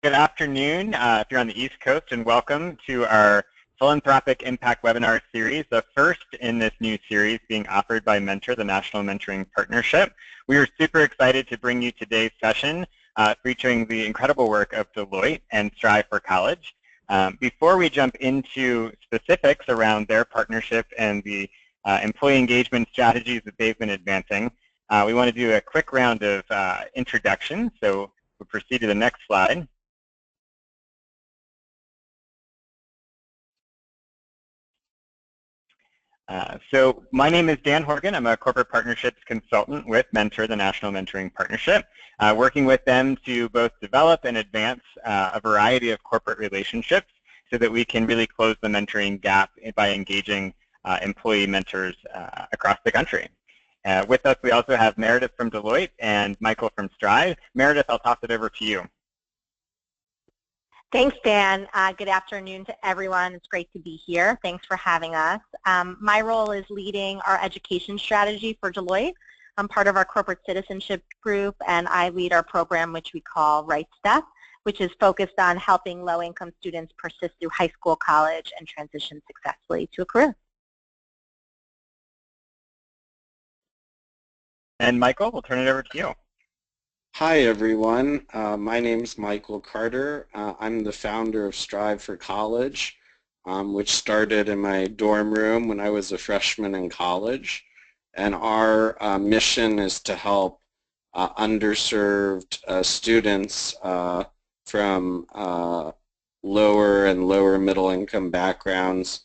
Good afternoon if you're on the East Coast, and welcome to our Philanthropic Impact Webinar Series, the first in this new series being offered by Mentor, the National Mentoring Partnership. We are super excited to bring you today's session featuring the incredible work of Deloitte and Strive for College. Before we jump into specifics around their partnership and the employee engagement strategies that they've been advancing, we want to do a quick round of introductions. So we'll proceed to the next slide. So my name is Dan Horgan. I'm a corporate partnerships consultant with Mentor, the National Mentoring Partnership, working with them to both develop and advance a variety of corporate relationships so that we can really close the mentoring gap by engaging employee mentors across the country. With us, we also have Meredith from Deloitte and Michael from Strive. Meredith, I'll toss it over to you. Thanks, Dan. Good afternoon to everyone. It's great to be here. Thanks for having us. My role is leading our education strategy for Deloitte. I'm part of our corporate citizenship group, and I lead our program, which we call Right Step, which is focused on helping low-income students persist through high school, college, and transition successfully to a career. And Michael, we'll turn it over to you. Hi everyone, my name is Michael Carter. I'm the founder of Strive for College, which started in my dorm room when I was a freshman in college. And our mission is to help underserved students from lower and lower middle income backgrounds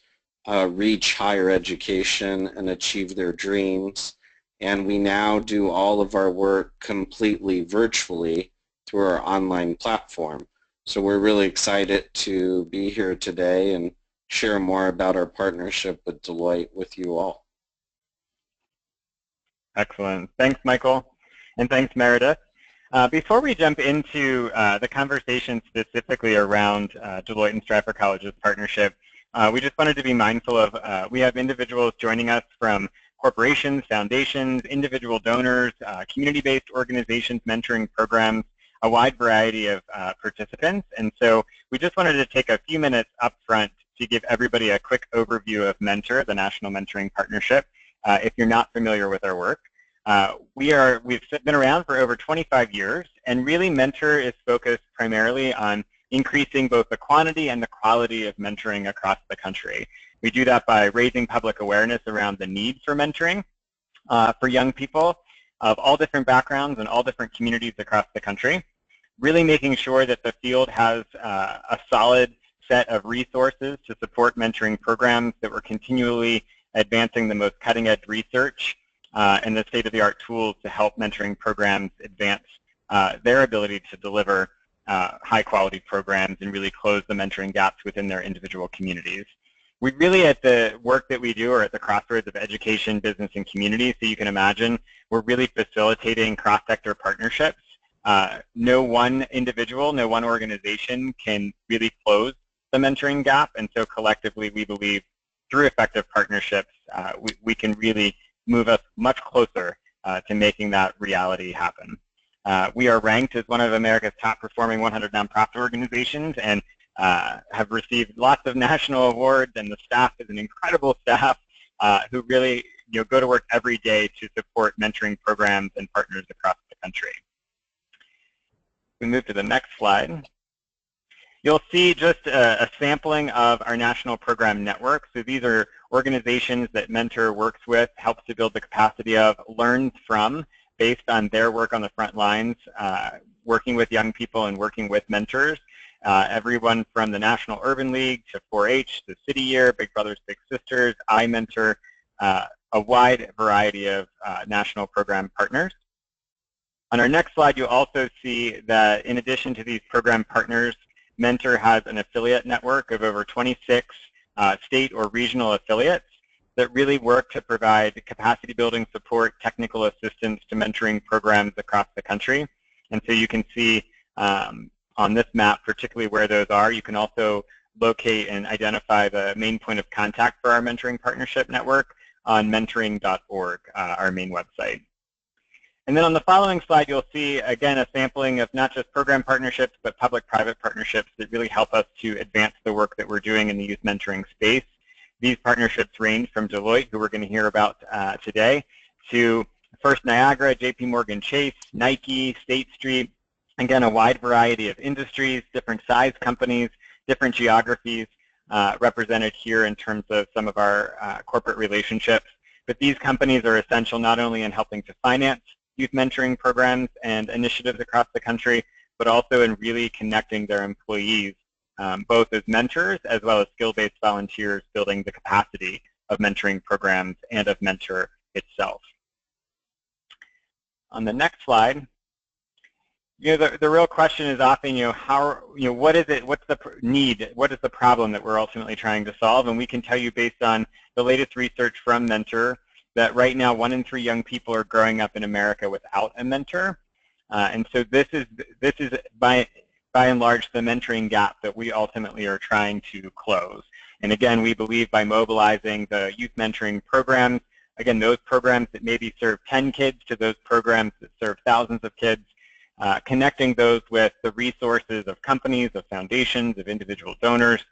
reach higher education and achieve their dreams. And we now do all of our work completely virtually through our online platform. So we're really excited to be here today and share more about our partnership with Deloitte with you all. Excellent. Thanks, Michael. And thanks, Meredith. Before we jump into the conversation specifically around Deloitte and Strive for College's partnership, we just wanted to be mindful of, we have individuals joining us from corporations, foundations, individual donors, community-based organizations, mentoring programs, a wide variety of participants. And so we just wanted to take a few minutes up front to give everybody a quick overview of Mentor, the National Mentoring Partnership, if you're not familiar with our work. We've been around for over 25 years, and really Mentor is focused primarily on increasing both the quantity and the quality of mentoring across the country. We do that by raising public awareness around the need for mentoring for young people of all different backgrounds and all different communities across the country, really making sure that the field has a solid set of resources to support mentoring programs, that we're continually advancing the most cutting-edge research and the state-of-the-art tools to help mentoring programs advance their ability to deliver high-quality programs and really close the mentoring gaps within their individual communities. We really, at the work that we do, are at the crossroads of education, business, and community. So you can imagine we're really facilitating cross-sector partnerships. No one individual, no one organization can really close the mentoring gap. And so collectively, we believe through effective partnerships, we can really move us much closer to making that reality happen. We are ranked as one of America's top performing 100 nonprofit organizations, and have received lots of national awards, and the staff is an incredible staff who really go to work every day to support mentoring programs and partners across the country. We move to the next slide. You'll see just a sampling of our national program network. So these are organizations that Mentor works with, helps to build the capacity of, learns from, based on their work on the front lines, working with young people and working with mentors. Everyone from the National Urban League to 4-H, to City Year, Big Brothers Big Sisters, iMentor, a wide variety of national program partners. On our next slide, you'll also see that in addition to these program partners, Mentor has an affiliate network of over 26 state or regional affiliates that really work to provide capacity building support, technical assistance to mentoring programs across the country. And so you can see on this map, particularly where those are. You can also locate and identify the main point of contact for our mentoring partnership network on mentoring.org, our main website. And then on the following slide, you'll see, again, a sampling of not just program partnerships, but public-private partnerships that really help us to advance the work that we're doing in the youth mentoring space. These partnerships range from Deloitte, who we're going to hear about today, to First Niagara, JP Morgan Chase, Nike, State Street, again, a wide variety of industries, different size companies, different geographies represented here in terms of some of our corporate relationships. But these companies are essential not only in helping to finance youth mentoring programs and initiatives across the country, but also in really connecting their employees, both as mentors as well as skill-based volunteers, building the capacity of mentoring programs and of Mentor itself. On the next slide, the real question is often, what is it, what's the need, what is the problem that we're ultimately trying to solve? And we can tell you based on the latest research from Mentor that right now 1 in 3 young people are growing up in America without a mentor. And so this is by and large the mentoring gap that we ultimately are trying to close. And again, we believe by mobilizing the youth mentoring programs, again, those programs that maybe serve 10 kids to those programs that serve thousands of kids, connecting those with the resources of companies, of foundations, of individual donors,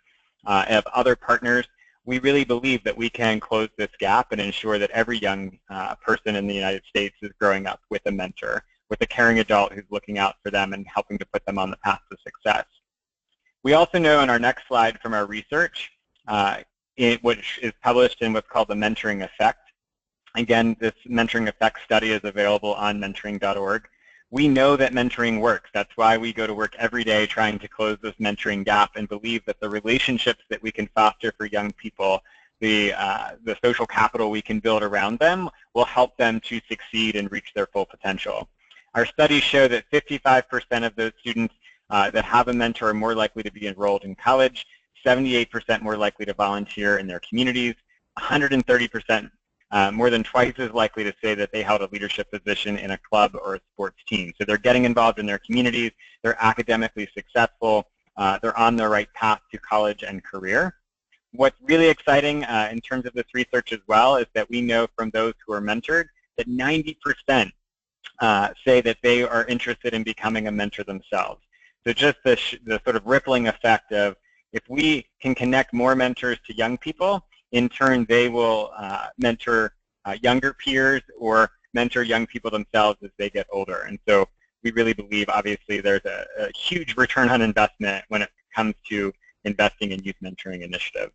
of other partners, we really believe that we can close this gap and ensure that every young person in the United States is growing up with a mentor, with a caring adult who's looking out for them and helping to put them on the path to success. We also know on our next slide from our research, which is published in what's called the Mentoring Effect. Again, this Mentoring Effect study is available on mentoring.org. We know that mentoring works. That's why we go to work every day trying to close this mentoring gap and believe that the relationships that we can foster for young people, the social capital we can build around them will help them to succeed and reach their full potential. Our studies show that 55% of those students that have a mentor are more likely to be enrolled in college, 78% more likely to volunteer in their communities, 130% more than twice as likely to say that they held a leadership position in a club or a sports team. So they're getting involved in their communities, they're academically successful, they're on the right path to college and career. What's really exciting in terms of this research as well is that we know from those who are mentored that 90% say that they are interested in becoming a mentor themselves. So just the sort of rippling effect of if we can connect more mentors to young people, in turn, they will mentor younger peers or mentor young people themselves as they get older. And so we really believe, obviously, there's a huge return on investment when it comes to investing in youth mentoring initiatives.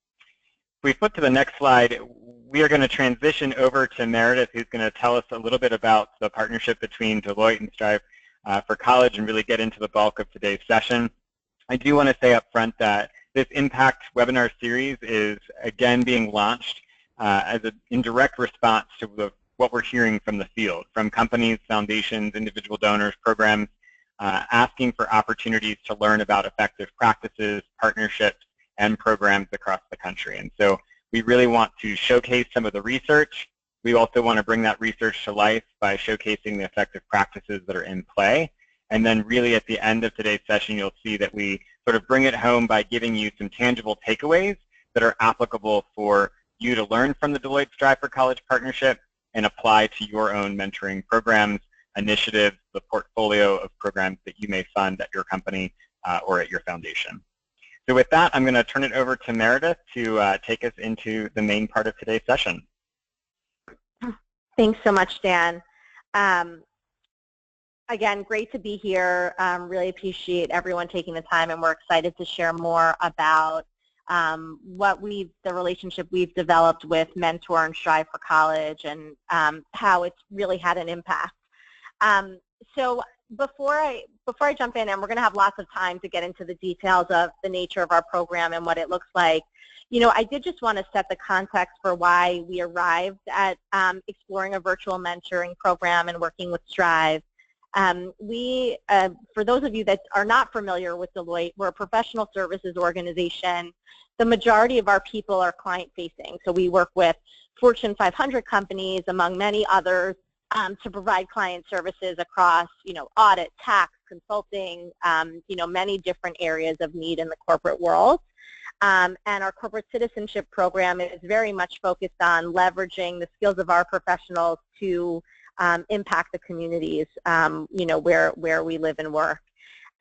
If we flip to the next slide, we are going to transition over to Meredith, who's going to tell us a little bit about the partnership between Deloitte and Strive for College and really get into the bulk of today's session. I do want to say up front that this Impact webinar series is again being launched in direct response to what we're hearing from the field, from companies, foundations, individual donors, programs, asking for opportunities to learn about effective practices, partnerships, and programs across the country. And so we really want to showcase some of the research. We also want to bring that research to life by showcasing the effective practices that are in play. And then really at the end of today's session, you'll see that we sort of bring it home by giving you some tangible takeaways that are applicable for you to learn from the Deloitte Strive for College partnership and apply to your own mentoring programs, initiatives, the portfolio of programs that you may fund at your company or at your foundation. So with that, I'm going to turn it over to Meredith to take us into the main part of today's session. Thanks so much, Dan. Again, great to be here. Really appreciate everyone taking the time, and we're excited to share more about the relationship we've developed with Mentor and Strive for College and how it's really had an impact. So before I jump in, and we're going to have lots of time to get into the details of the nature of our program and what it looks like, I did just want to set the context for why we arrived at exploring a virtual mentoring program and working with Strive. For those of you that are not familiar with Deloitte, we're a professional services organization. The majority of our people are client-facing, so we work with Fortune 500 companies, among many others, to provide client services across, audit, tax, consulting, many different areas of need in the corporate world. And our corporate citizenship program is very much focused on leveraging the skills of our professionals to impact the communities, where we live and work.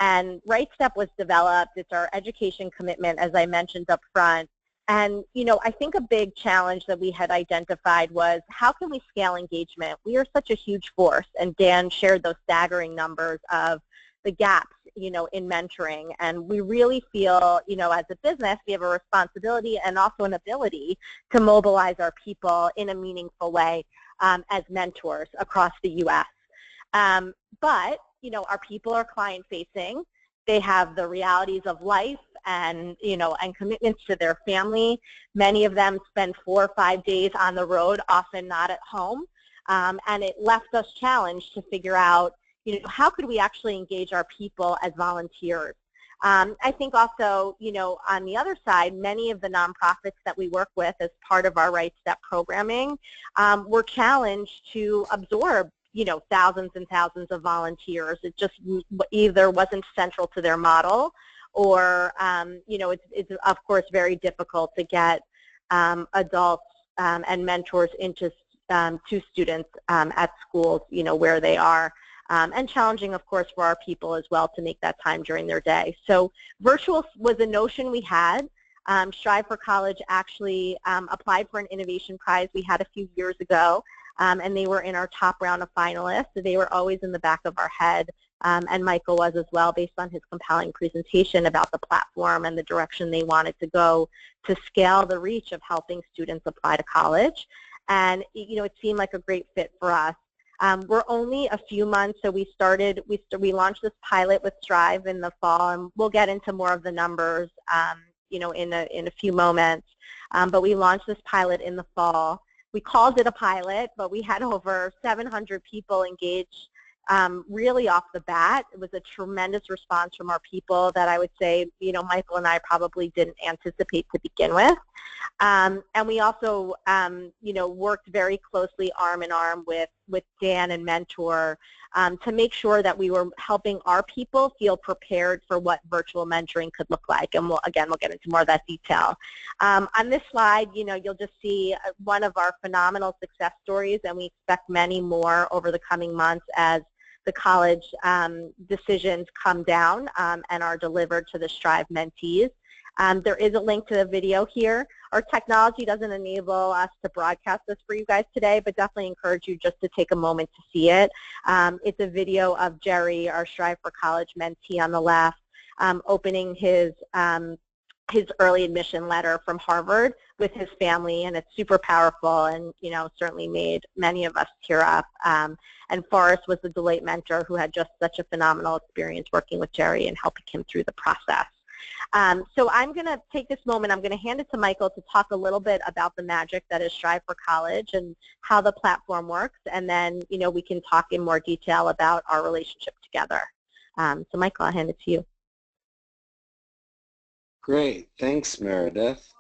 And Right Step was developed. It's our education commitment, as I mentioned up front. And, I think a big challenge that we had identified was how can we scale engagement? We are such a huge force, and Dan shared those staggering numbers of the gaps, in mentoring. And we really feel, as a business, we have a responsibility and also an ability to mobilize our people in a meaningful way as mentors across the U.S. But, our people are client-facing. They have the realities of life and, and commitments to their family. Many of them spend 4 or 5 days on the road, often not at home. And it left us challenged to figure out, how could we actually engage our people as volunteers? I think also, on the other side, many of the nonprofits that we work with as part of our Right Step programming were challenged to absorb, thousands and thousands of volunteers. It just either wasn't central to their model, or, it's of course very difficult to get adults and mentors into to students at schools, where they are. And challenging, of course, for our people as well to make that time during their day. So virtual was a notion we had. Strive for College actually applied for an innovation prize we had a few years ago, and they were in our top round of finalists. So they were always in the back of our head, and Michael was as well, based on his compelling presentation about the platform and the direction they wanted to go to scale the reach of helping students apply to college. And, it seemed like a great fit for us. We're only a few months, so we launched this pilot with Strive in the fall, and we'll get into more of the numbers, in a few moments. But we launched this pilot in the fall. We called it a pilot, but we had over 700 people engaged really off the bat. It was a tremendous response from our people that I would say, Michael and I probably didn't anticipate to begin with. And we also, worked very closely arm in arm with Dan and Mentor to make sure that we were helping our people feel prepared for what virtual mentoring could look like. And we'll get into more of that detail. On this slide, you'll just see one of our phenomenal success stories, and we expect many more over the coming months as the college decisions come down and are delivered to the Strive mentees. There is a link to the video here. Our technology doesn't enable us to broadcast this for you guys today, but definitely encourage you just to take a moment to see it. It's a video of Jerry, our Strive for College mentee on the left, opening his early admission letter from Harvard with his family, and it's super powerful, and certainly made many of us tear up. And Forrest was the Deloitte mentor who had just such a phenomenal experience working with Jerry and helping him through the process. So I'm going to take this moment, I'm going to hand it to Michael to talk a little bit about the magic that is Strive for College and how the platform works, and then we can talk in more detail about our relationship together. So Michael, I'll hand it to you. Great, thanks Meredith.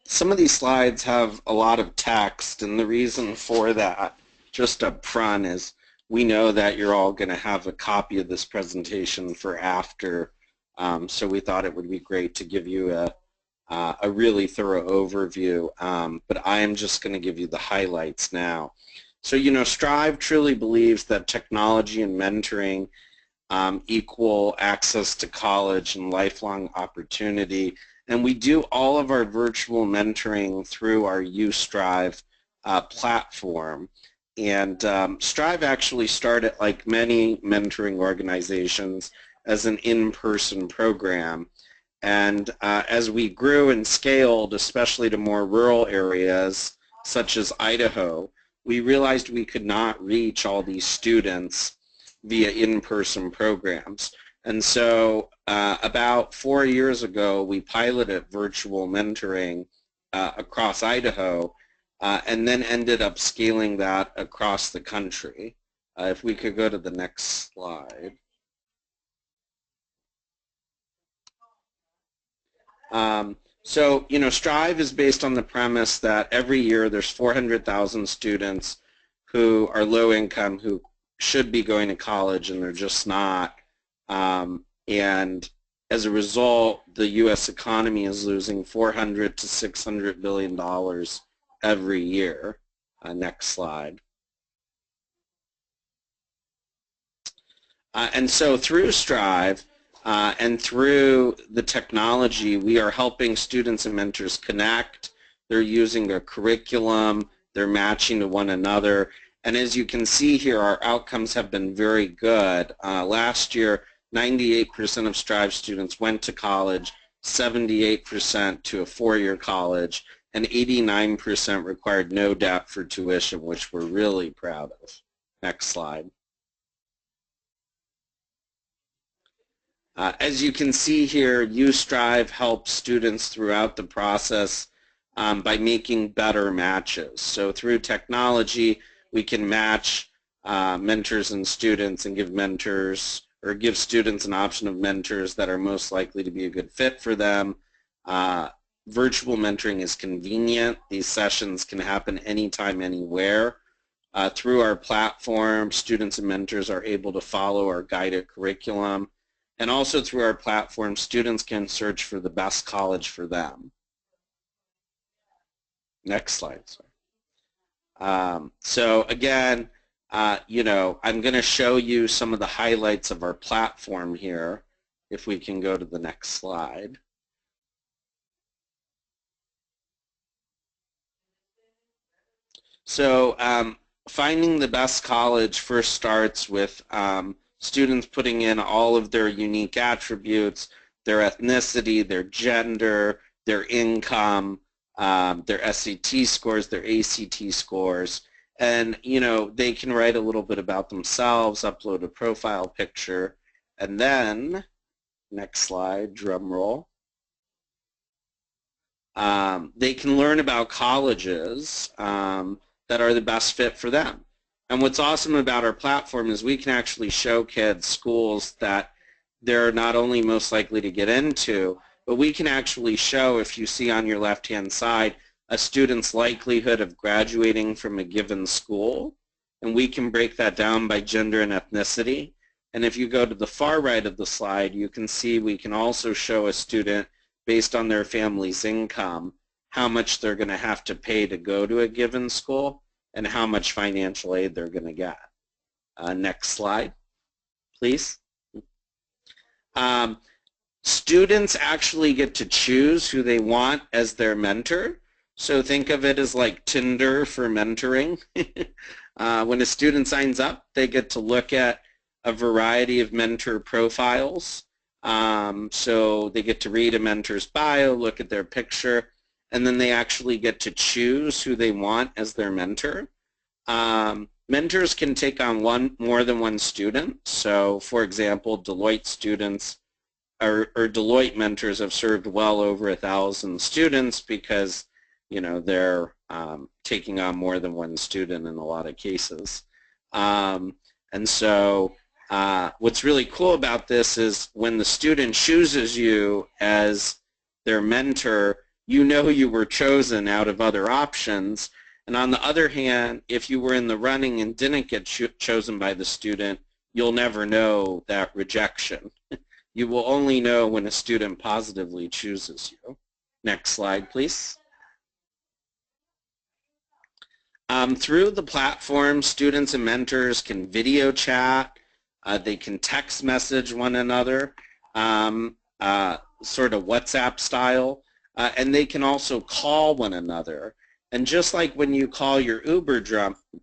Some of these slides have a lot of text, and the reason for that, just up front, is we know that you're all going to have a copy of this presentation for after, so we thought it would be great to give you a really thorough overview, but I am just going to give you the highlights now. So Strive truly believes that technology and mentoring equal access to college and lifelong opportunity, and we do all of our virtual mentoring through our UStrive platform. And Strive actually started, like many mentoring organizations, as an in-person program. And as we grew and scaled, especially to more rural areas such as Idaho, we realized we could not reach all these students via in-person programs. And so about 4 years ago, we piloted virtual mentoring across Idaho, and then ended up scaling that across the country. If we could go to the next slide. Strive is based on the premise that every year there's 400,000 students who are low income who should be going to college and they're just not. And as a result, the U.S. economy is losing $400 to $600 billion every year Next slide. And so through Strive and through the technology, we are helping students and mentors connect. They're using a curriculum. They're matching to one another. And as you can see here, our outcomes have been very good. Last year, 98% of Strive students went to college, 78% to a four-year college, and 89% required no debt for tuition, which we're really proud of. Next slide. As you can see here, Strive helps students throughout the process by making better matches. So through technology, we can match mentors and students and give students an option of mentors that are most likely to be a good fit for them. Virtual mentoring is convenient. These sessions can happen anytime, anywhere. Through our platform, students and mentors are able to follow our guided curriculum. And also through our platform, students can search for the best college for them. Next slide, sorry. So again, you know, I'm going to show you some of the highlights of our platform here. If we can go to the next slide. So finding the best college first starts with students putting in all of their unique attributes, their ethnicity, their gender, their income, their SAT scores, their ACT scores, and you know, they can write a little bit about themselves, upload a profile picture, and then, next slide, drum roll, they can learn about colleges that are the best fit for them. And what's awesome about our platform is we can actually show kids schools that they're not only most likely to get into, but we can actually show, if you see on your left-hand side, a student's likelihood of graduating from a given school. And we can break that down by gender and ethnicity. And if you go to the far right of the slide, you can see we can also show a student, based on their family's income, how much they're going to have to pay to go to a given school and how much financial aid they're going to get. Next slide, please. Students actually get to choose who they want as their mentor. So think of it as like Tinder for mentoring. When a student signs up, they get to look at a variety of mentor profiles. So they get to read a mentor's bio, look at their picture, and then they actually get to choose who they want as their mentor. Mentors can take on more than one student. So for example, Deloitte students or Deloitte mentors have served well over 1,000 students because, you know, they're taking on more than one student in a lot of cases. And so what's really cool about this is when the student chooses you as their mentor, you know you were chosen out of other options. And on the other hand, if you were in the running and didn't get chosen by the student, you'll never know that rejection. You will only know when a student positively chooses you. Next slide, please. Through the platform, students and mentors can video chat. They can text message one another, sort of WhatsApp style. And they can also call one another. And just like when you call your Uber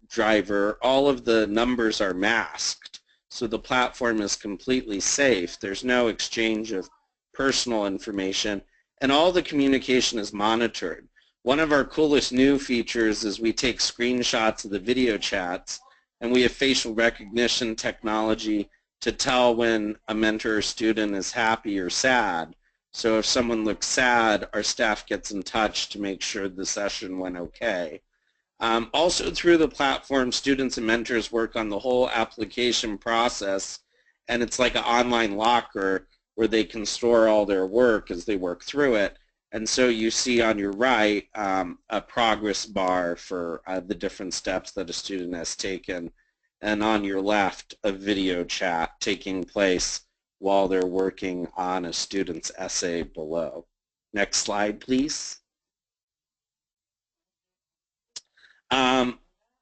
driver, all of the numbers are masked. So the platform is completely safe. There's no exchange of personal information. And all the communication is monitored. One of our coolest new features is we take screenshots of the video chats, and we have facial recognition technology to tell when a mentor or student is happy or sad. So if someone looks sad, our staff gets in touch to make sure the session went okay. Also through the platform, students and mentors work on the whole application process, and it's like an online locker where they can store all their work as they work through it. And so you see on your right a progress bar for the different steps that a student has taken, and on your left a video chat taking place while they're working on a student's essay below. Next slide, please.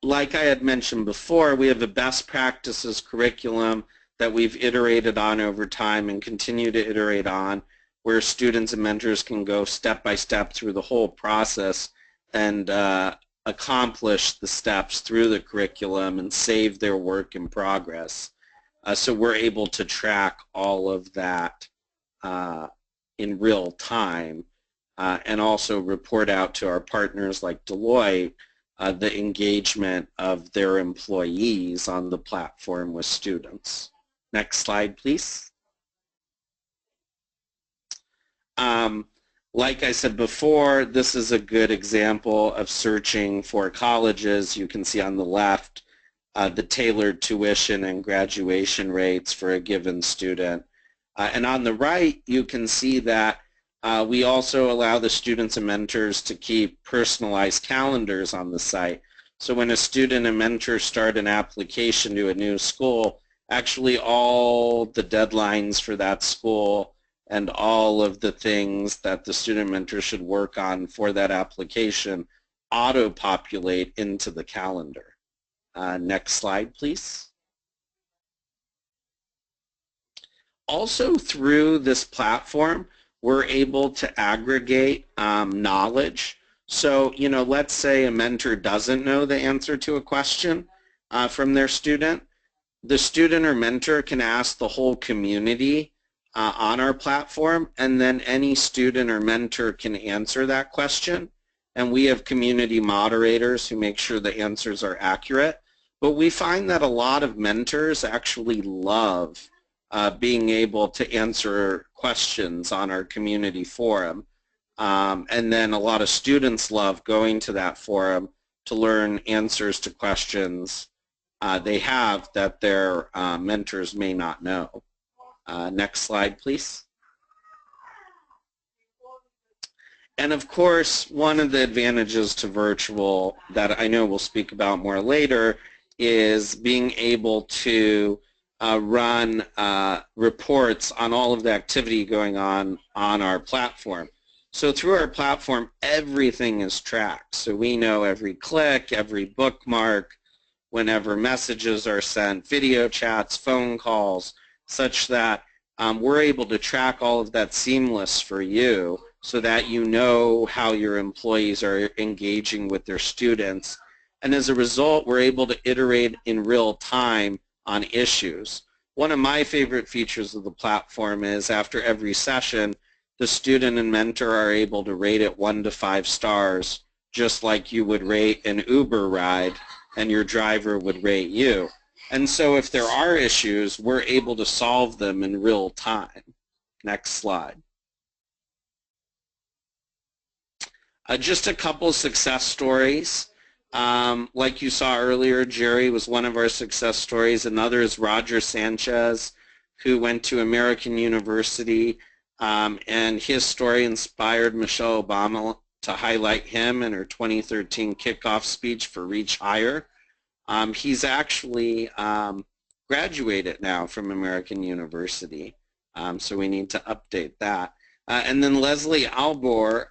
like I had mentioned before, we have a best practices curriculum that we've iterated on over time and continue to iterate on, where students and mentors can go step by step through the whole process and accomplish the steps through the curriculum and save their work in progress. So we're able to track all of that in real time and also report out to our partners like Deloitte the engagement of their employees on the platform with students. Next slide, please. Like I said before, this is a good example of searching for colleges. You can see on the left the tailored tuition and graduation rates for a given student. And on the right, you can see that we also allow the students and mentors to keep personalized calendars on the site. So when a student and mentor start an application to a new school, actually all the deadlines for that school and all of the things that the student mentor should work on for that application auto-populate into the calendar. Next slide, please. Also through this platform, we're able to aggregate knowledge. So, let's say a mentor doesn't know the answer to a question from their student. The student or mentor can ask the whole community on our platform, and then any student or mentor can answer that question. And we have community moderators who make sure the answers are accurate. But we find that a lot of mentors actually love being able to answer questions on our community forum. And then a lot of students love going to that forum to learn answers to questions they have that their mentors may not know. Next slide, please. And of course, one of the advantages to virtual that I know we'll speak about more later is being able to run reports on all of the activity going on our platform. So through our platform, everything is tracked. So we know every click, every bookmark, whenever messages are sent, video chats, phone calls, such that we're able to track all of that seamless for you so that you know how your employees are engaging with their students. And as a result, we're able to iterate in real time on issues. One of my favorite features of the platform is after every session, the student and mentor are able to rate it 1 to 5 stars, just like you would rate an Uber ride and your driver would rate you. And so if there are issues, we're able to solve them in real time. Next slide. Just a couple success stories. Like you saw earlier, Jerry was one of our success stories. Another is Roger Sanchez, who went to American University, and his story inspired Michelle Obama to highlight him in her 2013 kickoff speech for Reach Higher. He's actually graduated now from American University, so we need to update that. And then Leslie Albor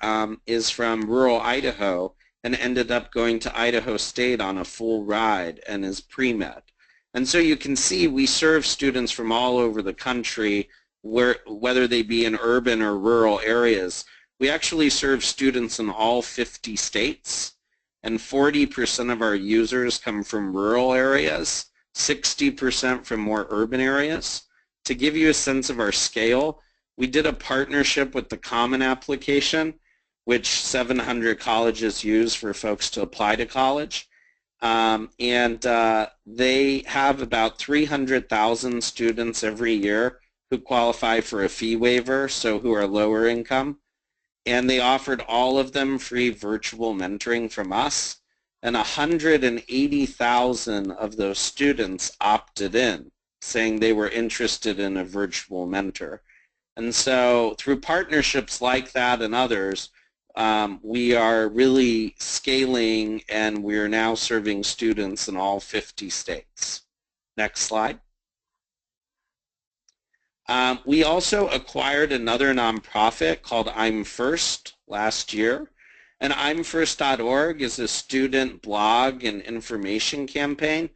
is from rural Idaho and ended up going to Idaho State on a full ride and is pre-med. And so you can see we serve students from all over the country, whether they be in urban or rural areas. We actually serve students in all 50 states, and 40% of our users come from rural areas, 60% from more urban areas. To give you a sense of our scale, we did a partnership with the Common application, which 700 colleges use for folks to apply to college. They have about 300,000 students every year who qualify for a fee waiver, so who are lower income. And they offered all of them free virtual mentoring from us. And 180,000 of those students opted in, saying they were interested in a virtual mentor. And so through partnerships like that and others, we are really scaling, and we are now serving students in all 50 states. Next slide. We also acquired another nonprofit called I'm First last year, And I'mFirst.org is a student blog and information campaign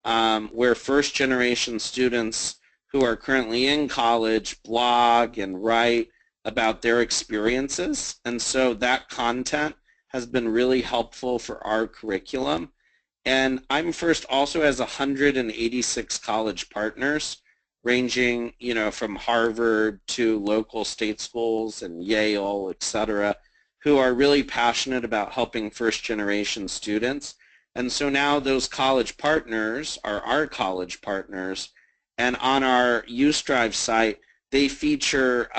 where first-generation students who are currently in college blog and write about their experiences. And so that content has been really helpful for our curriculum. And I'mFirst also has 186 college partners, ranging, from Harvard to local state schools and Yale, et cetera, who are really passionate about helping first-generation students. And so now those college partners are our college partners, and on our UStrive site, they feature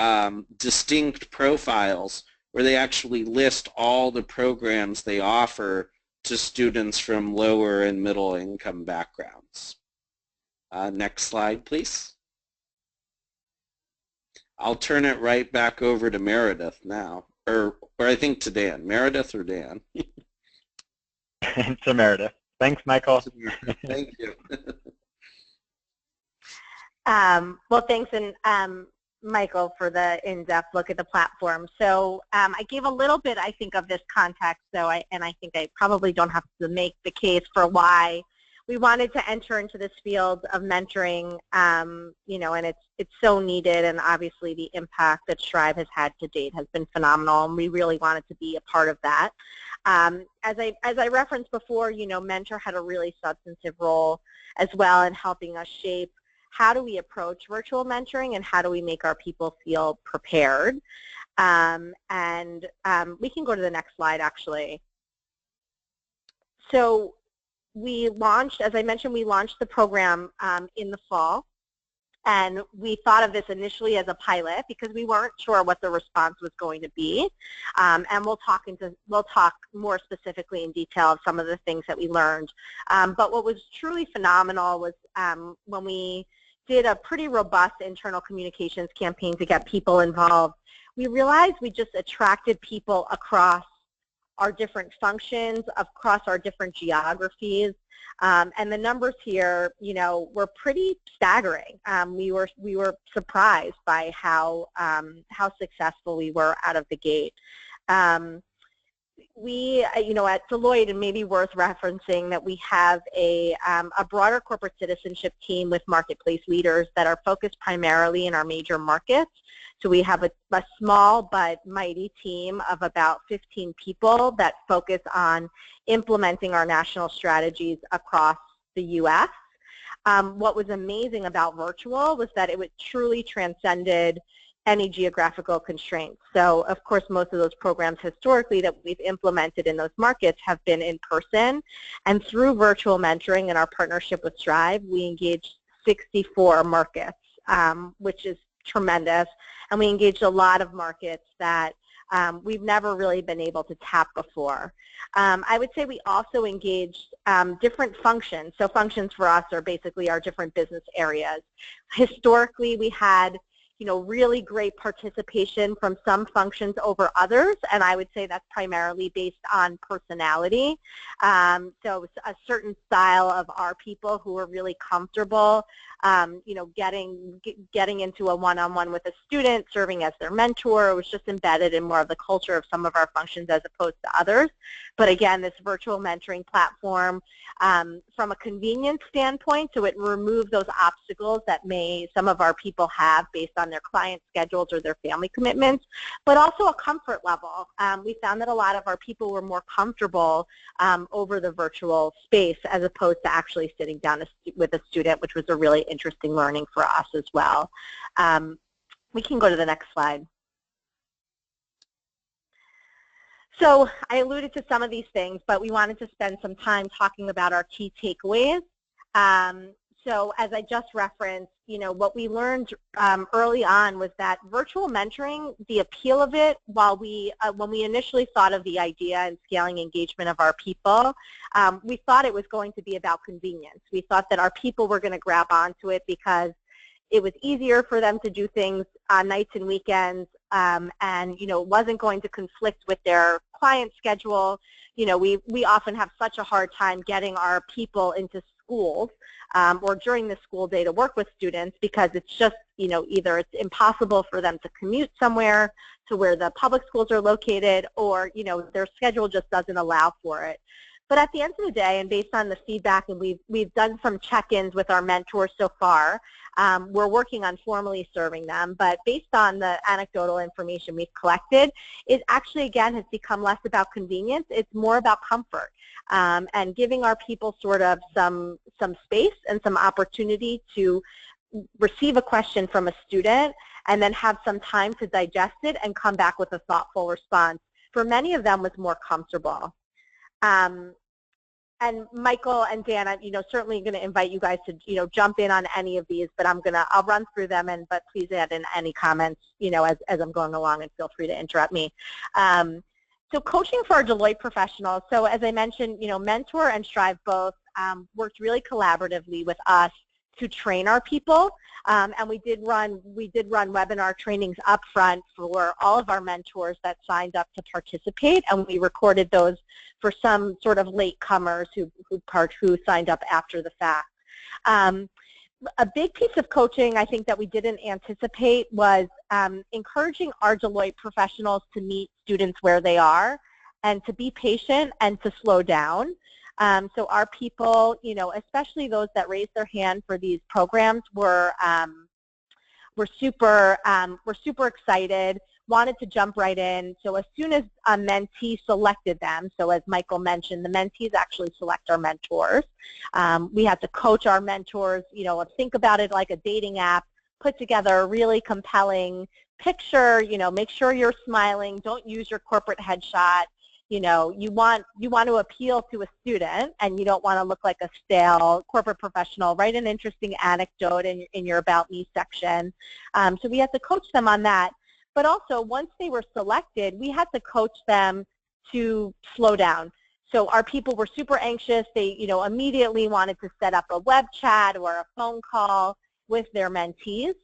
distinct profiles where they actually list all the programs they offer to students from lower and middle income backgrounds. Next slide, please. I'll turn it right back over to Meredith now, or I think to Dan. Meredith or Dan? To Meredith. Thanks, Michael. Thank you. Well, thanks, and Michael, for the in-depth look at the platform. So I gave a little bit, I think, of this context, and I think I probably don't have to make the case for why we wanted to enter into this field of mentoring, and it's so needed, and obviously the impact that Strive has had to date has been phenomenal, and we really wanted to be a part of that. As I referenced before, Mentor had a really substantive role as well in helping us shape how do we approach virtual mentoring and how do we make our people feel prepared. We can go to the next slide, actually. So we launched, as I mentioned, we launched the program in the fall. And we thought of this initially as a pilot because we weren't sure what the response was going to be. And we'll talk more specifically in detail of some of the things that we learned. But what was truly phenomenal was when we did a pretty robust internal communications campaign to get people involved, we realized we just attracted people across our different functions, across our different geographies. And the numbers here, were pretty staggering. We were surprised by how successful we were out of the gate. We, at Deloitte, and maybe worth referencing that we have a broader corporate citizenship team with marketplace leaders that are focused primarily in our major markets. So we have a small but mighty team of about 15 people that focus on implementing our national strategies across the U.S. What was amazing about virtual was that it truly transcended any geographical constraints. So, of course, most of those programs historically that we've implemented in those markets have been in person. And through virtual mentoring and our partnership with Strive, we engaged 64 markets, which is tremendous. And we engaged a lot of markets that we've never really been able to tap before. I would say we also engaged different functions. So functions for us are basically our different business areas. Historically, we had really great participation from some functions over others, and I would say that's primarily based on personality. So a certain style of our people who are really comfortable, getting into a one-on-one with a student, serving as their mentor. It was just embedded in more of the culture of some of our functions as opposed to others. But again, this virtual mentoring platform, from a convenience standpoint, so it removed those obstacles that some of our people have based on their client schedules or their family commitments, but also a comfort level. We found that a lot of our people were more comfortable over the virtual space as opposed to actually sitting down with a student, which was a really interesting learning for us as well. We can go to the next slide. So I alluded to some of these things, but we wanted to spend some time talking about our key takeaways. So as I just referenced, what we learned early on was that virtual mentoring, the appeal of it, when we initially thought of the idea and scaling engagement of our people, we thought it was going to be about convenience. We thought that our people were going to grab onto it because it was easier for them to do things on nights and weekends, and it wasn't going to conflict with their client schedule. We often have such a hard time getting our people into schools or during the school day to work with students, because it's just, either it's impossible for them to commute somewhere to where the public schools are located, or, their schedule just doesn't allow for it. But at the end of the day, and based on the feedback, and we've done some check-ins with our mentors so far, we're working on formally serving them, but based on the anecdotal information we've collected, it actually, again, has become less about convenience. It's more about comfort, and giving our people sort of some space and some opportunity to receive a question from a student and then have some time to digest it and come back with a thoughtful response. For many of them, was more comfortable. And Michael and Dan, I'm certainly going to invite you guys to jump in on any of these, but I'll run through them, but please add in any comments as I'm going along, and feel free to interrupt me. So coaching for our Deloitte professionals. So as I mentioned, Mentor and Strive both worked really collaboratively with us to train our people, and we did run webinar trainings up front for all of our mentors that signed up to participate, and we recorded those for some sort of latecomers who signed up after the fact. A big piece of coaching I think that we didn't anticipate was encouraging our Deloitte professionals to meet students where they are and to be patient and to slow down. So our people, especially those that raised their hand for these programs, were super excited, wanted to jump right in. So as soon as a mentee selected them, so as Michael mentioned, the mentees actually select our mentors. We had to coach our mentors, think about it like a dating app, put together a really compelling picture, make sure you're smiling, don't use your corporate headshot. You want to appeal to a student, and you don't want to look like a stale corporate professional. Write an interesting anecdote in your About Me section. So we had to coach them on that. But also, once they were selected, we had to coach them to slow down. So our people were super anxious. They, immediately wanted to set up a web chat or a phone call with their mentees,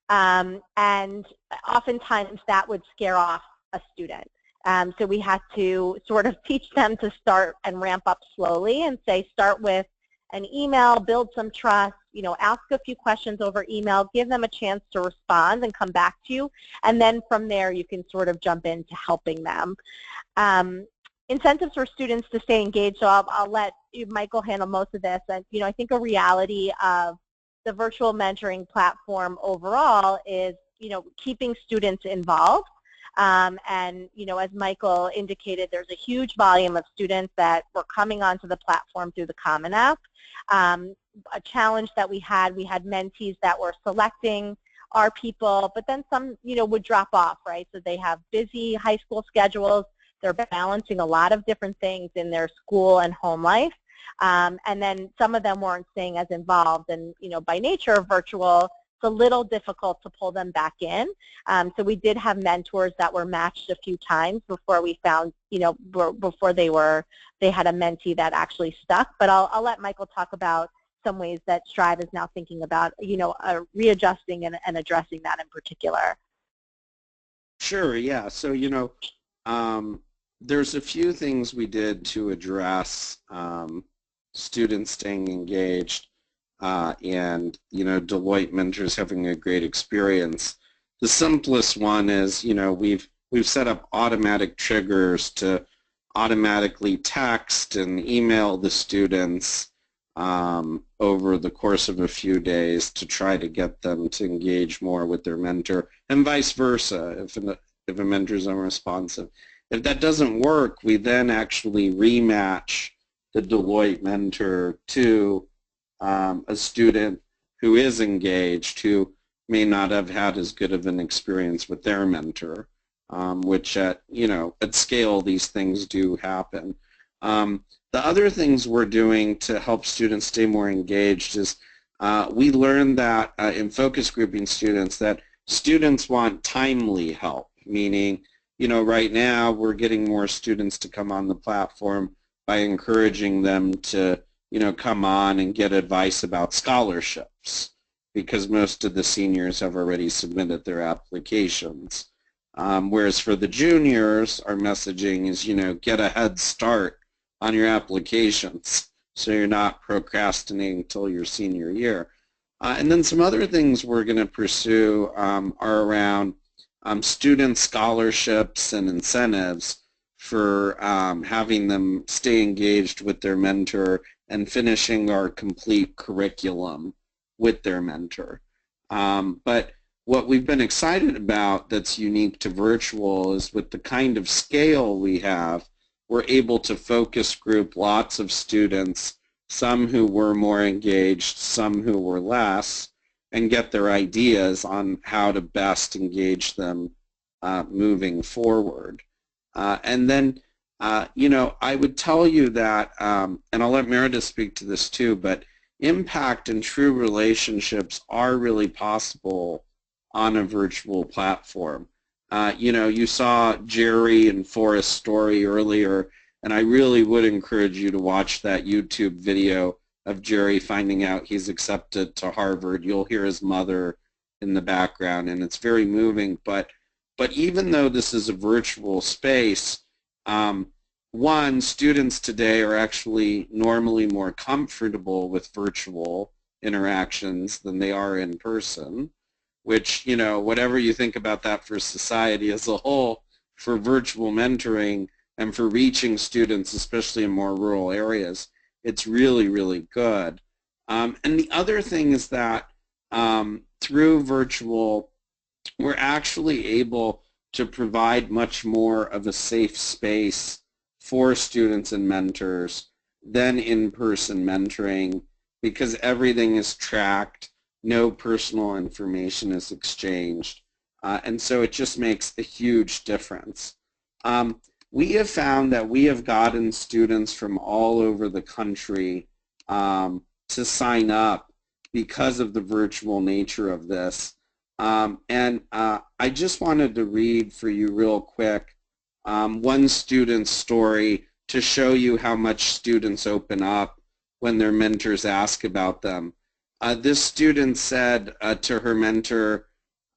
and oftentimes that would scare off a student. So we had to sort of teach them to start and ramp up slowly and say, start with an email, build some trust, ask a few questions over email, give them a chance to respond and come back to you, and then from there you can sort of jump into helping them. Incentives for students to stay engaged, so I'll let Michael handle most of this. And I think a reality of the virtual mentoring platform overall is, keeping students involved. And, as Michael indicated, there's a huge volume of students that were coming onto the platform through the Common App. A challenge that we had mentees that were selecting our people, but then some, would drop off, right? So they have busy high school schedules. They're balancing a lot of different things in their school and home life. And then some of them weren't staying as involved. And, by nature of virtual, it's a little difficult to pull them back in. So we did have mentors that were matched a few times before we found, before they had a mentee that actually stuck. But I'll let Michael talk about some ways that Strive is now thinking about, readjusting and addressing that in particular. Sure, yeah. So, there's a few things we did to address students staying engaged. And Deloitte mentors having a great experience. The simplest one is we've set up automatic triggers to automatically text and email the students over the course of a few days to try to get them to engage more with their mentor, and vice versa if a mentor is unresponsive. If that doesn't work, we then actually rematch the Deloitte mentor to a student who is engaged, who may not have had as good of an experience with their mentor, which at scale these things do happen. The other things we're doing to help students stay more engaged is we learned that in focus grouping students that students want timely help, meaning right now we're getting more students to come on the platform by encouraging them to come on and get advice about scholarships, because most of the seniors have already submitted their applications. Whereas for the juniors, our messaging is, get a head start on your applications so you're not procrastinating until your senior year. And then some other things we're going to pursue are around student scholarships and incentives for having them stay engaged with their mentor and finishing our complete curriculum with their mentor. But what we've been excited about that's unique to virtual is with the kind of scale we have, we're able to focus group lots of students, some who were more engaged, some who were less, and get their ideas on how to best engage them moving forward. And then, you know, I would tell you that, and I'll let Meredith speak to this too, but impact and true relationships are really possible on a virtual platform. You know, you saw Jerry and Forrest's story earlier, and I really would encourage you to watch that YouTube video of Jerry finding out he's accepted to Harvard. You'll hear his mother in the background, and it's very moving. But even though this is a virtual space, one, students today are actually normally more comfortable with virtual interactions than they are in person, which, you know, whatever you think about that for society as a whole, for virtual mentoring and for reaching students, especially in more rural areas, it's really, really good. And the other thing is that through virtual, we're actually able to provide much more of a safe space for students and mentors than in-person mentoring, because everything is tracked, no personal information is exchanged, and so it just makes a huge difference. We have found that we have gotten students from all over the country to sign up because of the virtual nature of this. And I just wanted to read for you real quick one student's story to show you how much students open up when their mentors ask about them. This student said to her mentor,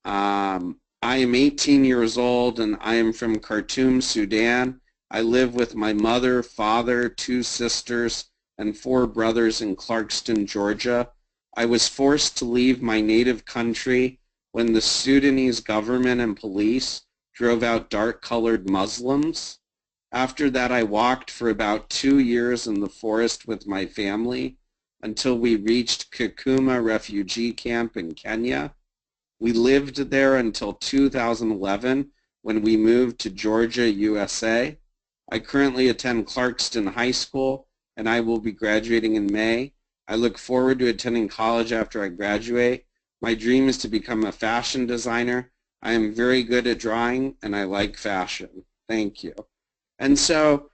I am 18 years old and I am from Khartoum, Sudan. I live with my mother, father, 2 sisters, and 4 brothers in Clarkston, Georgia. I was forced to leave my native country when the Sudanese government and police drove out dark-colored Muslims. After that, I walked for about 2 years in the forest with my family until we reached Kakuma refugee camp in Kenya. We lived there until 2011 when we moved to Georgia, USA. I currently attend Clarkston High School and I will be graduating in May. I look forward to attending college after I graduate. My dream is to become a fashion designer. I am very good at drawing and I like fashion. Thank you. And so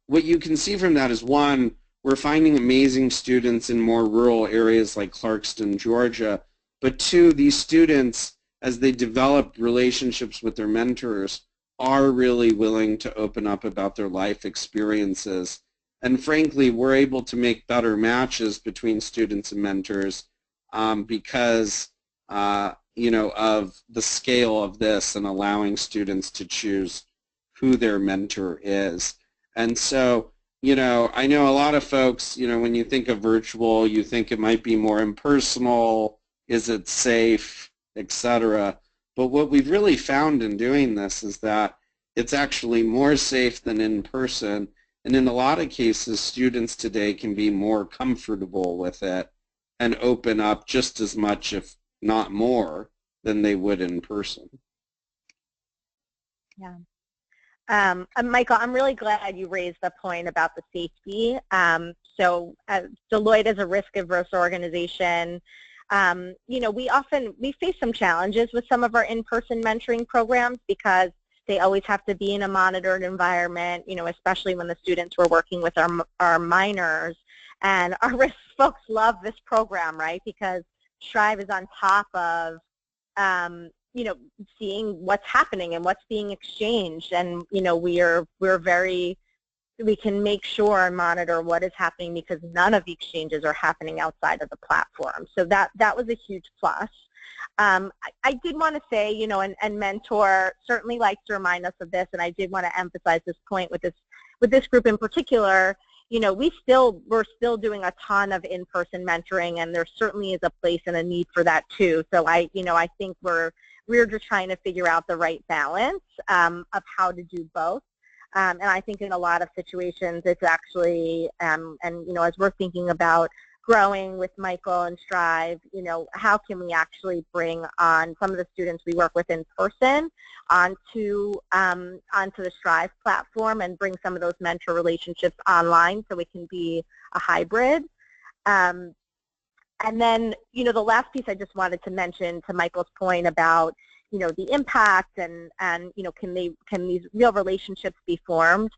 what you can see from that is, one, we're finding amazing students in more rural areas like Clarkston, Georgia. But 2, these students, as they develop relationships with their mentors, are really willing to open up about their life experiences. And frankly, we're able to make better matches between students and mentors because you know, of the scale of this and allowing students to choose who their mentor is. And so, you know, I know a lot of folks, you know, when you think of virtual, you think it might be more impersonal, is it safe, etc. But what we've really found in doing this is that it's actually more safe than in person, and in a lot of cases, students today can be more comfortable with it and open up just as much, if not more, than they would in person. Yeah. Michael, I'm really glad you raised the point about the safety. So Deloitte is a risk-averse organization. You know, we face some challenges with some of our in-person mentoring programs because they always have to be in a monitored environment, you know, especially when the students were working with our minors. And our risk folks love this program, right, because Strive is on top of, you know, seeing what's happening and what's being exchanged. And, you know, we can make sure and monitor what is happening because none of the exchanges are happening outside of the platform. So that was a huge plus. I did want to say, you know, and Mentor certainly likes to remind us of this, and I did want to emphasize this point with this group in particular, we're still doing a ton of in-person mentoring, and there certainly is a place and a need for that too. So I think we're just trying to figure out the right balance of how to do both. And I think in a lot of situations, it's actually, and as we're thinking about growing with Michael and Strive, how can we actually bring on some of the students we work with in person onto the Strive platform and bring some of those mentor relationships online so it can be a hybrid. And then, the last piece I just wanted to mention to Michael's point about, the impact and can these real relationships be formed?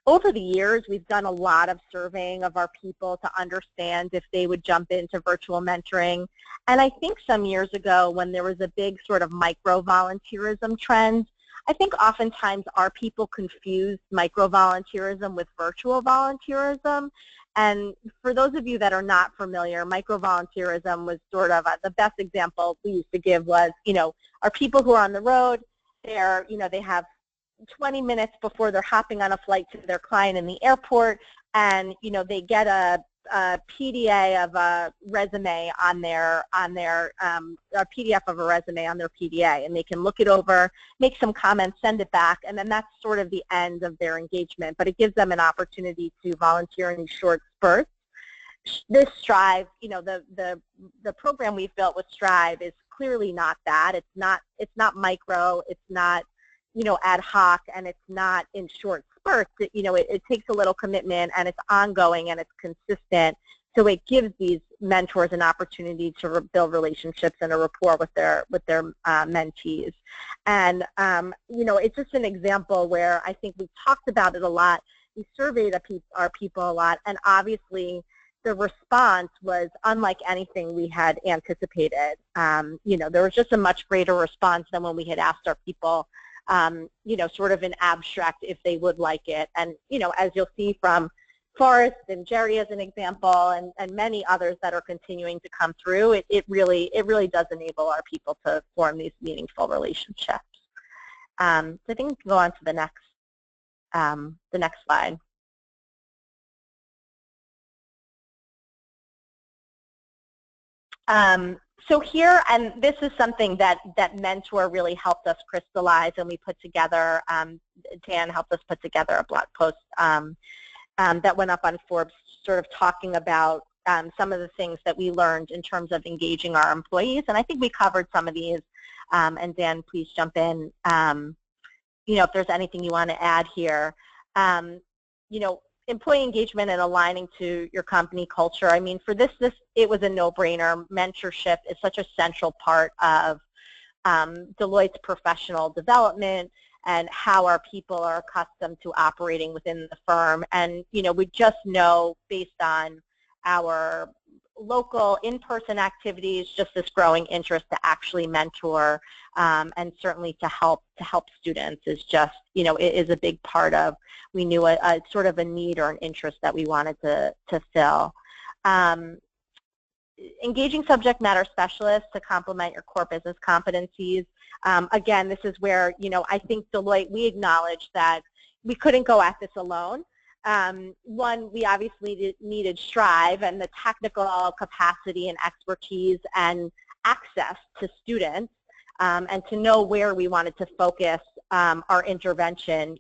Over the years, we've done a lot of surveying of our people to understand if they would jump into virtual mentoring. And I think some years ago, when there was a big sort of micro-volunteerism trend, I think oftentimes our people confused micro-volunteerism with virtual volunteerism. And for those of you that are not familiar, micro-volunteerism was sort of the best example we used to give was, our people who are on the road, they have 20 minutes before they're hopping on a flight to their client in the airport, and they get a PDA of a resume on their a PDF of a resume on their PDA, and they can look it over, make some comments, send it back, and then that's sort of the end of their engagement. But it gives them an opportunity to volunteer in these short spurts. This Strive, the program we've built with Strive is clearly not that. It's not micro. It's not ad hoc, and it's not in short spurts. It takes a little commitment, and it's ongoing, and it's consistent. So it gives these mentors an opportunity to build relationships and a rapport with their mentees. And it's just an example where I think we've talked about it a lot. We surveyed our people a lot, and obviously the response was unlike anything we had anticipated. There was just a much greater response than when we had asked our people sort of in abstract if they would like it. And, as you'll see from Forrest and Jerry as an example, and many others that are continuing to come through, it really does enable our people to form these meaningful relationships. So I think we can go on to the next slide. So here, and this is something that Mentor really helped us crystallize, and we put together, Dan helped us put together a blog post that went up on Forbes, sort of talking about some of the things that we learned in terms of engaging our employees. And I think we covered some of these, and Dan, please jump in, if there's anything you want to add here. Employee engagement and aligning to your company culture. I mean, for this it was a no-brainer. Mentorship is such a central part of Deloitte's professional development and how our people are accustomed to operating within the firm. And, we just know based on our local in-person activities, just this growing interest to actually mentor and certainly to help students is just, it is a big part of, we knew a sort of a need or an interest that we wanted to fill. Engaging subject matter specialists to complement your core business competencies. Again, this is where, I think Deloitte, we acknowledge that we couldn't go at this alone. One, we obviously needed Strive and the technical capacity and expertise and access to students, and to know where we wanted to focus our intervention.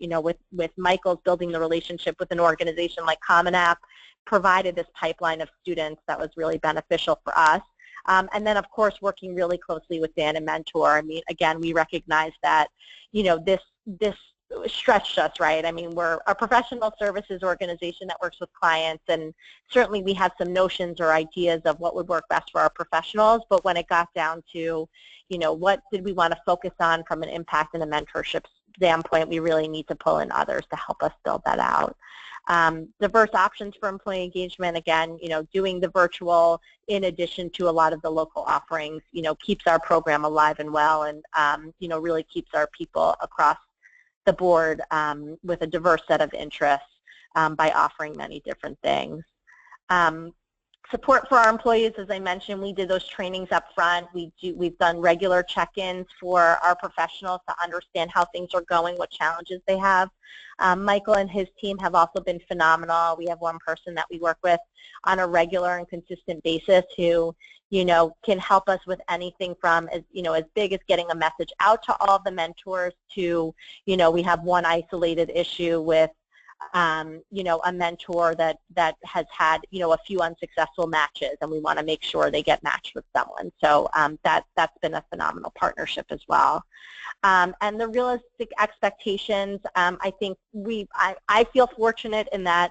With Michael's building the relationship with an organization like Common App, provided this pipeline of students that was really beneficial for us. And then, of course, working really closely with Dan and Mentor. I mean, again, we recognize that, this stretched us, right? I mean, we're a professional services organization that works with clients, and certainly we had some notions or ideas of what would work best for our professionals, but when it got down to, what did we want to focus on from an impact and a mentorship standpoint, we really need to pull in others to help us build that out. Diverse options for employee engagement, again, doing the virtual in addition to a lot of the local offerings, keeps our program alive and well, and, really keeps our people across the board with a diverse set of interests by offering many different things. Support for our employees, as I mentioned, we did those trainings up front. We've done regular check-ins for our professionals to understand how things are going, what challenges they have. Michael and his team have also been phenomenal. We have one person that we work with on a regular and consistent basis who, can help us with anything from as big as getting a message out to all the mentors to, we have one isolated issue with a mentor that has had, a few unsuccessful matches, and we want to make sure they get matched with someone. So that's been a phenomenal partnership as well. And the realistic expectations, I think I feel fortunate in that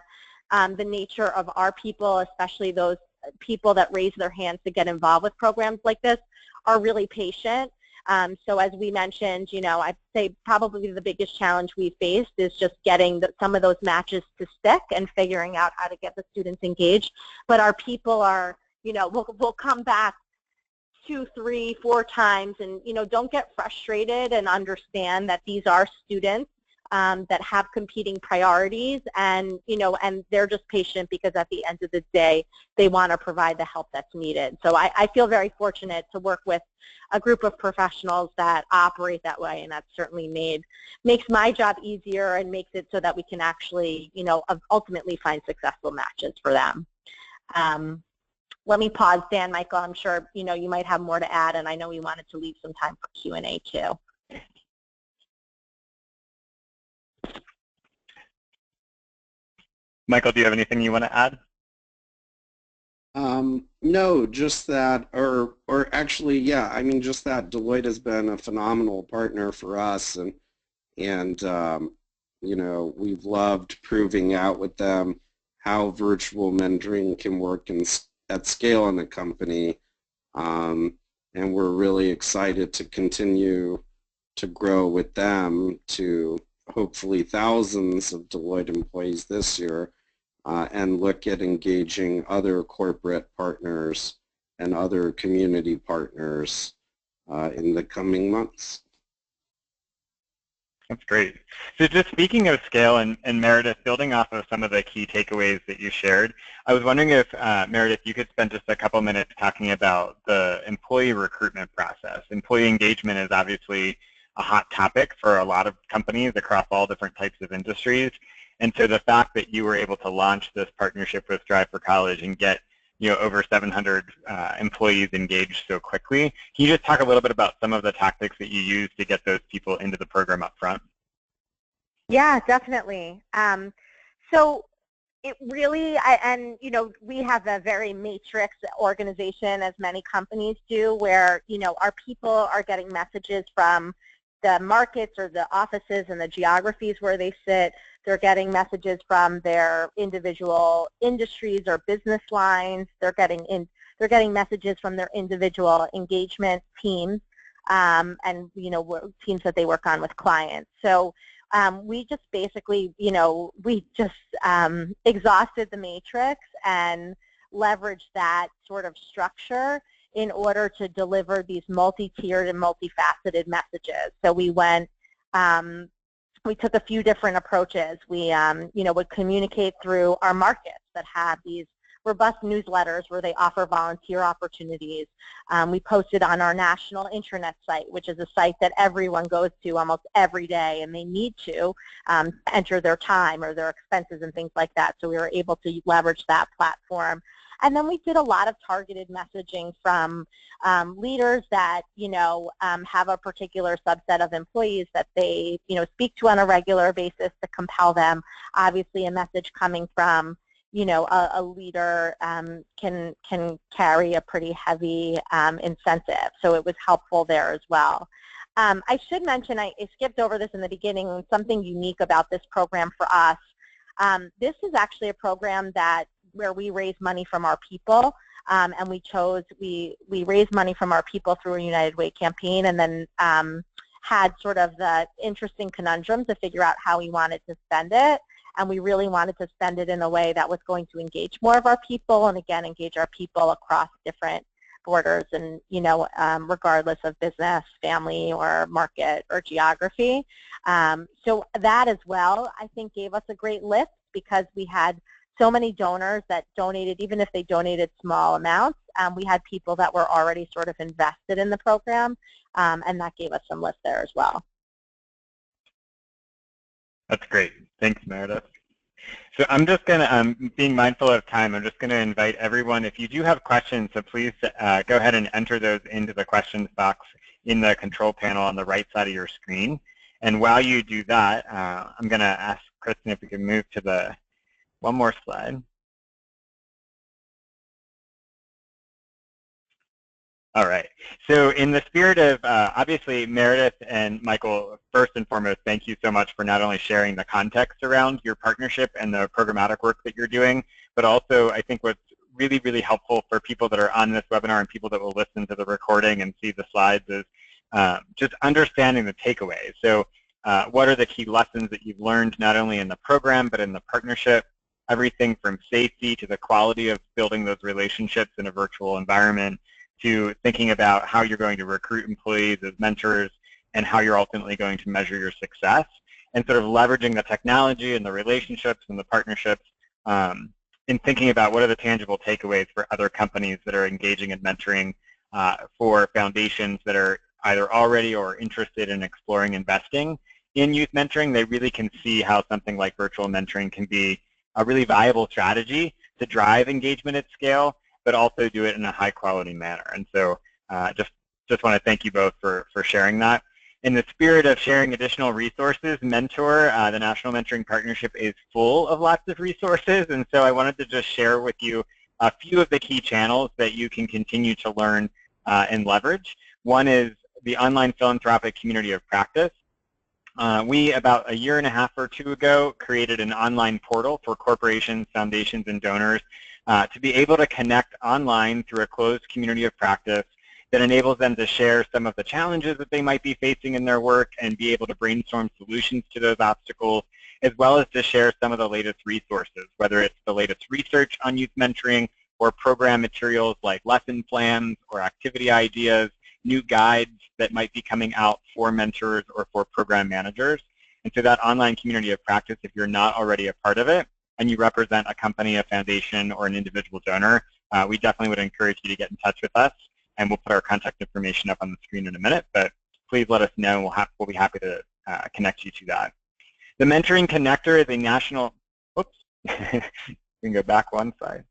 the nature of our people, especially those people that raise their hands to get involved with programs like this, are really patient. So as we mentioned, I'd say probably the biggest challenge we faced is just getting some of those matches to stick and figuring out how to get the students engaged. But our people are, we'll come back 2, 3, 4 times, and don't get frustrated and understand that these are students that have competing priorities, and and they're just patient because at the end of the day they want to provide the help that's needed. So I feel very fortunate to work with a group of professionals that operate that way, and that's certainly makes my job easier and makes it so that we can actually ultimately find successful matches for them. Let me pause, Dan. Michael, I'm sure you might have more to add, and I know we wanted to leave some time for Q&A too. Michael, do you have anything you want to add? No, just that, or actually, yeah, I mean, just that Deloitte has been a phenomenal partner for us, and we've loved proving out with them how virtual mentoring can work at scale in the company, and we're really excited to continue to grow with them to hopefully thousands of Deloitte employees this year, and look at engaging other corporate partners and other community partners in the coming months. That's great. So just speaking of scale, and Meredith, building off of some of the key takeaways that you shared, I was wondering if, Meredith, you could spend just a couple minutes talking about the employee recruitment process. Employee engagement is obviously a hot topic for a lot of companies across all different types of industries. And so the fact that you were able to launch this partnership with Strive for College and get over 700 employees engaged so quickly, can you just talk a little bit about some of the tactics that you use to get those people into the program up front? Yeah, definitely. So it really, we have a very matrix organization, as many companies do, where our people are getting messages from the markets or the offices and the geographies where they sit. They're getting messages from their individual industries or business lines. They're getting messages from their individual engagement teams, and teams that they work on with clients. So we just basically, we just exhausted the matrix and leveraged that sort of structure in order to deliver these multi-tiered and multifaceted messages. So we went, we took a few different approaches. We, would communicate through our markets that have these robust newsletters where they offer volunteer opportunities. We posted on our national intranet site, which is a site that everyone goes to almost every day, and they need to enter their time or their expenses and things like that. So we were able to leverage that platform. And then we did a lot of targeted messaging from leaders that, have a particular subset of employees that they, speak to on a regular basis to compel them. Obviously, a message coming from, a leader can carry a pretty heavy incentive. So it was helpful there as well. I should mention, I skipped over this in the beginning, something unique about this program for us. This is actually a program where we raise money from our people, and we raised money from our people through a United Way campaign, and then had sort of the interesting conundrum to figure out how we wanted to spend it. And we really wanted to spend it in a way that was going to engage more of our people, and again, engage our people across different borders and, regardless of business, family, or market, or geography. So that as well, I think, gave us a great lift because we had so many donors that donated, even if they donated small amounts. We had people that were already sort of invested in the program, and that gave us some lift there as well. That's great. Thanks, Meredith. So I'm just going to, being mindful of time, I'm just going to invite everyone, if you do have questions, so please go ahead and enter those into the questions box in the control panel on the right side of your screen. And while you do that, I'm going to ask Kristen if we can move to the one more slide. All right. So in the spirit of, obviously, Meredith and Michael, first and foremost, thank you so much for not only sharing the context around your partnership and the programmatic work that you're doing, but also I think what's really, really helpful for people that are on this webinar and people that will listen to the recording and see the slides is just understanding the takeaways. So what are the key lessons that you've learned not only in the program but in the partnership, everything from safety to the quality of building those relationships in a virtual environment, to thinking about how you're going to recruit employees as mentors and how you're ultimately going to measure your success, and sort of leveraging the technology and the relationships and the partnerships in thinking about what are the tangible takeaways for other companies that are engaging in mentoring for foundations that are either already or interested in exploring investing in youth mentoring. They really can see how something like virtual mentoring can be a really viable strategy to drive engagement at scale, but also do it in a high-quality manner. And so just want to thank you both for sharing that. In the spirit of sharing additional resources, Mentor, the National Mentoring Partnership, is full of lots of resources, and so I wanted to just share with you a few of the key channels that you can continue to learn and leverage. One is the online philanthropic community of practice. We, about a year and a half or two ago, created an online portal for corporations, foundations, and donors to be able to connect online through a closed community of practice that enables them to share some of the challenges that they might be facing in their work and be able to brainstorm solutions to those obstacles, as well as to share some of the latest resources, whether it's the latest research on youth mentoring or program materials like lesson plans or activity ideas, new guides that might be coming out for mentors or for program managers. And so that online community of practice, if you're not already a part of it, and you represent a company, a foundation, or an individual donor, we definitely would encourage you to get in touch with us, and we'll put our contact information up on the screen in a minute, but please let us know, and we'll be happy to connect you to that. The Mentoring Connector is a national, oops, we can go back one slide.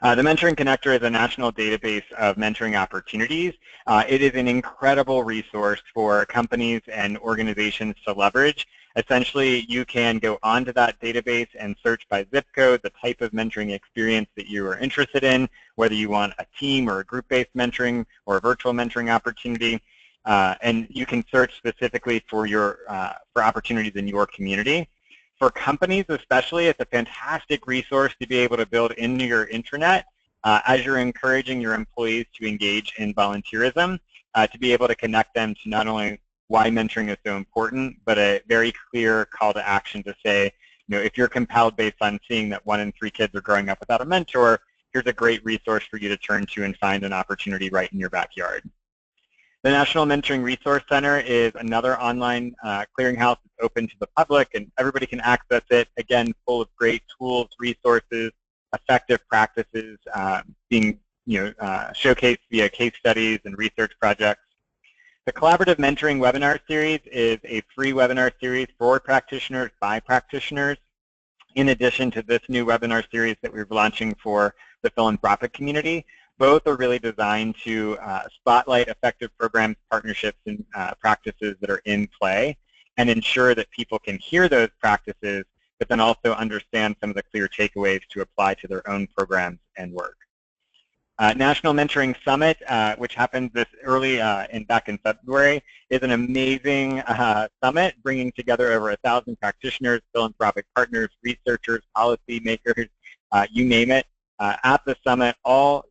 The Mentoring Connector is a national database of mentoring opportunities. It is an incredible resource for companies and organizations to leverage. Essentially, you can go onto that database and search by zip code the type of mentoring experience that you are interested in, whether you want a team or a group-based mentoring or a virtual mentoring opportunity, and you can search specifically for for opportunities in your community. For companies especially, it's a fantastic resource to be able to build into your intranet as you're encouraging your employees to engage in volunteerism, to be able to connect them to not only why mentoring is so important, but a very clear call to action to say, if you're compelled based on seeing that 1 in 3 kids are growing up without a mentor, here's a great resource for you to turn to and find an opportunity right in your backyard. The National Mentoring Resource Center is another online clearinghouse that's open to the public, and everybody can access it, again, full of great tools, resources, effective practices being showcased via case studies and research projects. The Collaborative Mentoring Webinar Series is a free webinar series for practitioners by practitioners, in addition to this new webinar series that we're launching for the philanthropic community. Both are really designed to spotlight effective programs, partnerships, and practices that are in play, and ensure that people can hear those practices, but then also understand some of the clear takeaways to apply to their own programs and work. National Mentoring Summit, which happens this early back in February, is an amazing summit bringing together over 1,000 practitioners, philanthropic partners, researchers, policy makers, you name it, at the summit, all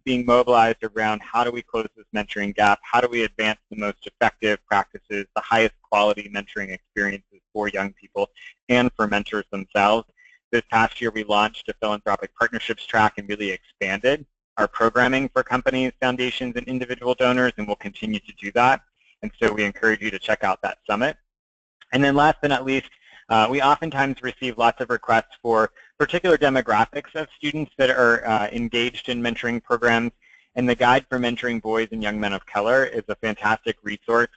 being mobilized around how do we close this mentoring gap, how do we advance the most effective practices, the highest quality mentoring experiences for young people and for mentors themselves. This past year we launched a philanthropic partnerships track and really expanded our programming for companies, foundations, and individual donors, and we'll continue to do that. And so we encourage you to check out that summit. And then last but not least, we oftentimes receive lots of requests for particular demographics of students that are engaged in mentoring programs, and the Guide for Mentoring Boys and Young Men of Color is a fantastic resource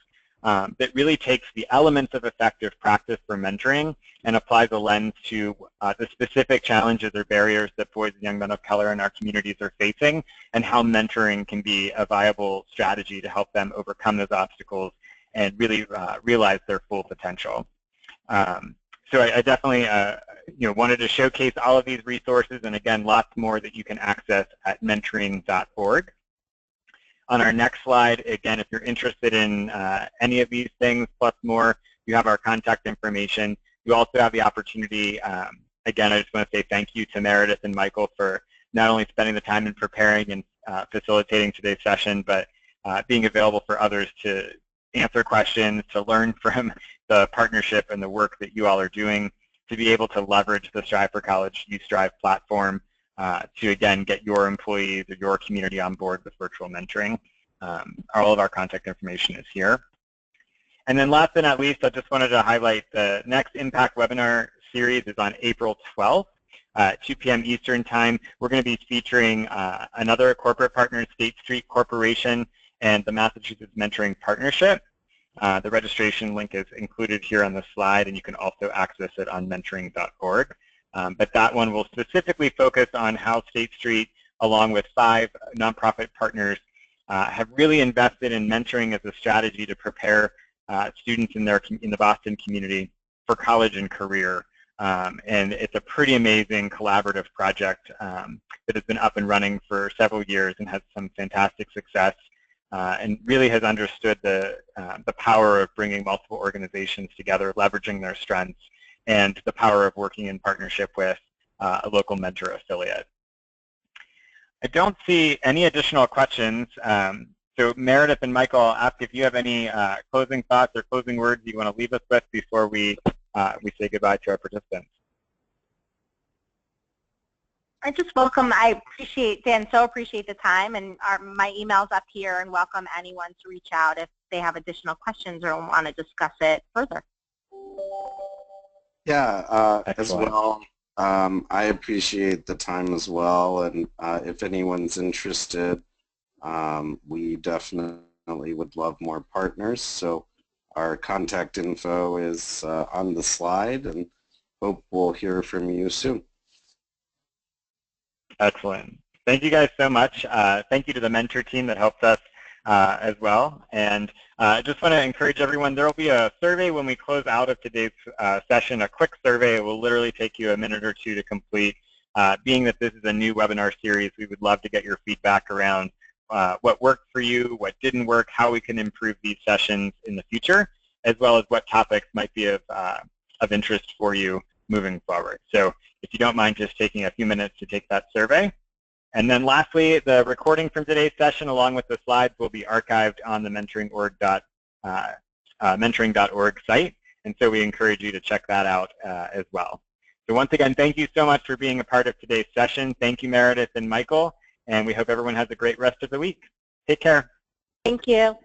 that really takes the elements of effective practice for mentoring and applies a lens to the specific challenges or barriers that boys and young men of color in our communities are facing, and how mentoring can be a viable strategy to help them overcome those obstacles and really realize their full potential. So I definitely wanted to showcase all of these resources, and again, lots more that you can access at mentoring.org. On our next slide, again, if you're interested in any of these things plus more, you have our contact information. You also have the opportunity, again, I just want to say thank you to Meredith and Michael for not only spending the time in preparing and facilitating today's session, but being available for others to answer questions, to learn from the partnership and the work that you all are doing, to be able to leverage the Strive for College You Strive platform to, again, get your employees or your community on board with virtual mentoring. All of our contact information is here. And then last but not least, I just wanted to highlight the next Impact webinar series is on April 12th at 2 p.m. Eastern Time. We're going to be featuring another corporate partner, State Street Corporation, and the Massachusetts Mentoring Partnership. The registration link is included here on the slide, and you can also access it on mentoring.org. But that one will specifically focus on how State Street, along with 5 nonprofit partners, have really invested in mentoring as a strategy to prepare students in the Boston community for college and career. And it's a pretty amazing collaborative project that has been up and running for several years and has some fantastic success, and really has understood the power of bringing multiple organizations together, leveraging their strengths, and the power of working in partnership with a local mentor affiliate. I don't see any additional questions. So Meredith and Michael, I'll ask if you have any closing thoughts or closing words you want to leave us with before we say goodbye to our participants. I just welcome, I appreciate, Dan, so appreciate the time, and my email's up here, and welcome anyone to reach out if they have additional questions or want to discuss it further. Yeah, as well, I appreciate the time as well, and if anyone's interested, we definitely would love more partners. So our contact info is on the slide, and hope we'll hear from you soon. Excellent. Thank you guys so much. Thank you to the mentor team that helped us as well. And I just want to encourage everyone, there will be a survey when we close out of today's session, a quick survey. It will literally take you a minute or two to complete. Being that this is a new webinar series, we would love to get your feedback around what worked for you, what didn't work, how we can improve these sessions in the future, as well as what topics might be of interest for you moving forward. So if you don't mind just taking a few minutes to take that survey. And then lastly, the recording from today's session along with the slides will be archived on the mentoring.org site. And so we encourage you to check that out as well. So once again, thank you so much for being a part of today's session. Thank you, Meredith and Michael. And we hope everyone has a great rest of the week. Take care. Thank you.